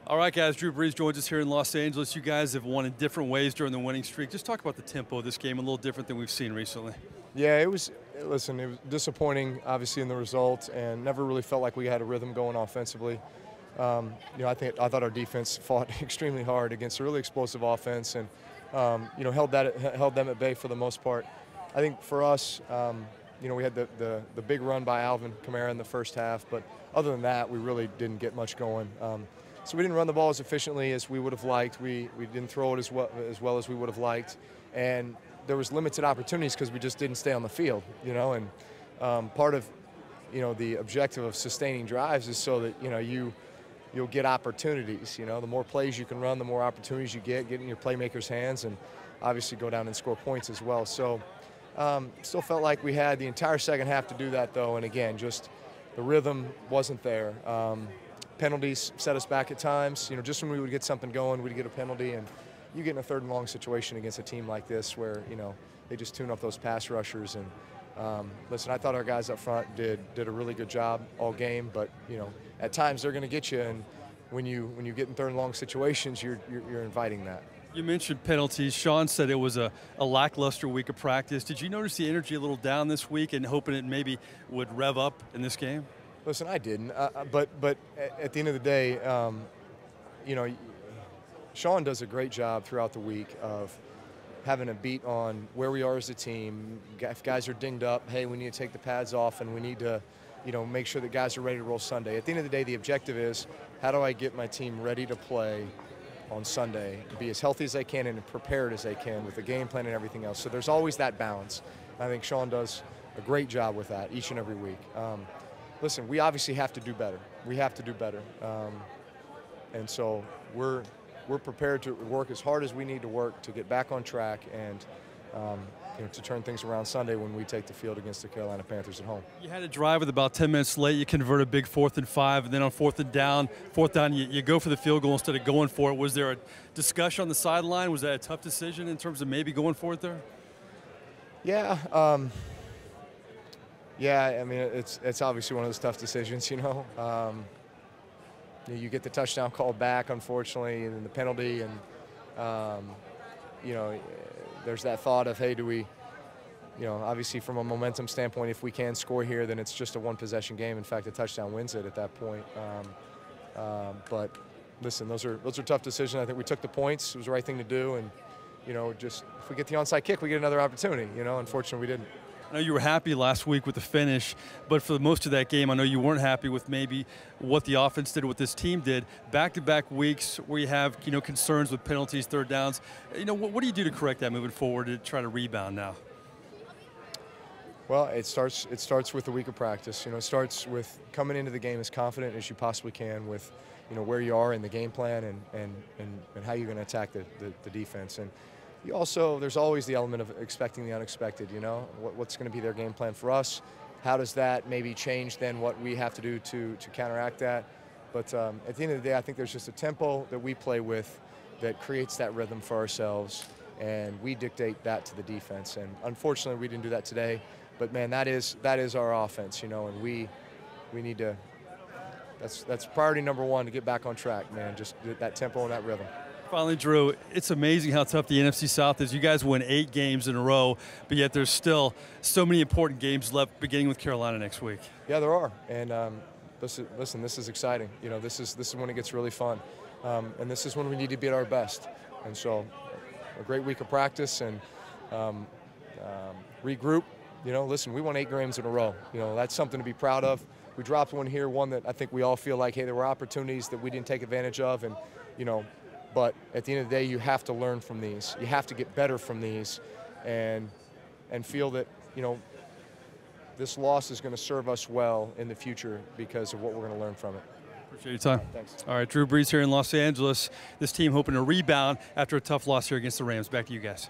All right, guys, Drew Brees joins us here in Los Angeles. You guys have won in different ways during the winning streak. Just talk about the tempo of this game, a little different than we've seen recently. Yeah, it was, listen, it was disappointing, obviously, in the result, and never really felt like we had a rhythm going offensively. I thought our defense fought extremely hard against a really explosive offense and, held them at bay for the most part. I think for us, we had the big run by Alvin Kamara in the first half, but other than that, we really didn't get much going. So we didn't run the ball as efficiently as we would have liked. We didn't throw it as well as we would have liked, and there was limited opportunities because we just didn't stay on the field, And part of, the objective of sustaining drives is so that you'll get opportunities. The more plays you can run, the more opportunities you get in your playmakers' hands, and obviously go down and score points as well. So still felt like we had the entire second half to do that, though, and again, just the rhythm wasn't there. Penalties set us back at times. Just when we would get something going, we'd get a penalty, and you get in a third and long situation against a team like this where, they just tune up those pass rushers. And listen, I thought our guys up front did a really good job all game, but, at times they're going to get you, and when you get in third and long situations, you're inviting that. You mentioned penalties. Sean said it was a lackluster week of practice. Did you notice the energy a little down this week and hoping it maybe would rev up in this game? Listen, I didn't, but at the end of the day, Sean does a great job throughout the week of having a beat on where we are as a team. If guys are dinged up, hey, we need to take the pads off, and we need to, make sure that guys are ready to roll Sunday. At the end of the day, the objective is, how do I get my team ready to play on Sunday, be as healthy as I can and prepared as I can with the game plan and everything else. So there's always that balance. I think Sean does a great job with that each and every week. Listen, we obviously have to do better. We have to do better. And so we're prepared to work as hard as we need to work to get back on track and to turn things around Sunday when we take the field against the Carolina Panthers at home. You had a drive with about 10 minutes late. You convert a big 4th and 5, and then on fourth down, you go for the field goal instead of going for it. Was there a discussion on the sideline? Was that a tough decision in terms of maybe going for it there? Yeah. Yeah, I mean, it's obviously one of those tough decisions, You get the touchdown called back, unfortunately, and then the penalty, and, there's that thought of, hey, do we, obviously from a momentum standpoint, if we can score here, then it's just a one-possession game. In fact, a touchdown wins it at that point. But listen, those are tough decisions. I think we took the points. It was the right thing to do, and, just if we get the onside kick, we get another opportunity. Unfortunately, we didn't. I know you were happy last week with the finish, but for most of that game, I know you weren't happy with maybe what the offense did, what this team did. Back-to-back weeks where you have, concerns with penalties, third downs. What do you do to correct that moving forward to try to rebound now? Well, it starts with the week of practice. It starts with coming into the game as confident as you possibly can with, where you are in the game plan and how you're going to attack the defense. And there's always the element of expecting the unexpected, what's going to be their game plan for us. How does that maybe change then what we have to do to counteract that? But at the end of the day, I think there's just a tempo that we play with that creates that rhythm for ourselves, and we dictate that to the defense. And unfortunately, we didn't do that today. But man, that is our offense, and we need to. That's priority number one, to get back on track, man. Just that tempo and that rhythm. Finally, Drew, it's amazing how tough the NFC South is. You guys win 8 games in a row, but yet there's still so many important games left, beginning with Carolina next week. Yeah, there are. And listen, this is exciting. This is when it gets really fun, and this is when we need to be at our best. And so, a great week of practice and regroup. Listen, we won 8 games in a row. That's something to be proud of. We dropped one here, one that I think we all feel like, hey, there were opportunities that we didn't take advantage of, and But at the end of the day, you have to learn from these. You have to get better from these, and feel that this loss is going to serve us well in the future because of what we're going to learn from it. Appreciate your time. Thanks. All right, Drew Brees here in Los Angeles. This team hoping to rebound after a tough loss here against the Rams. Back to you guys.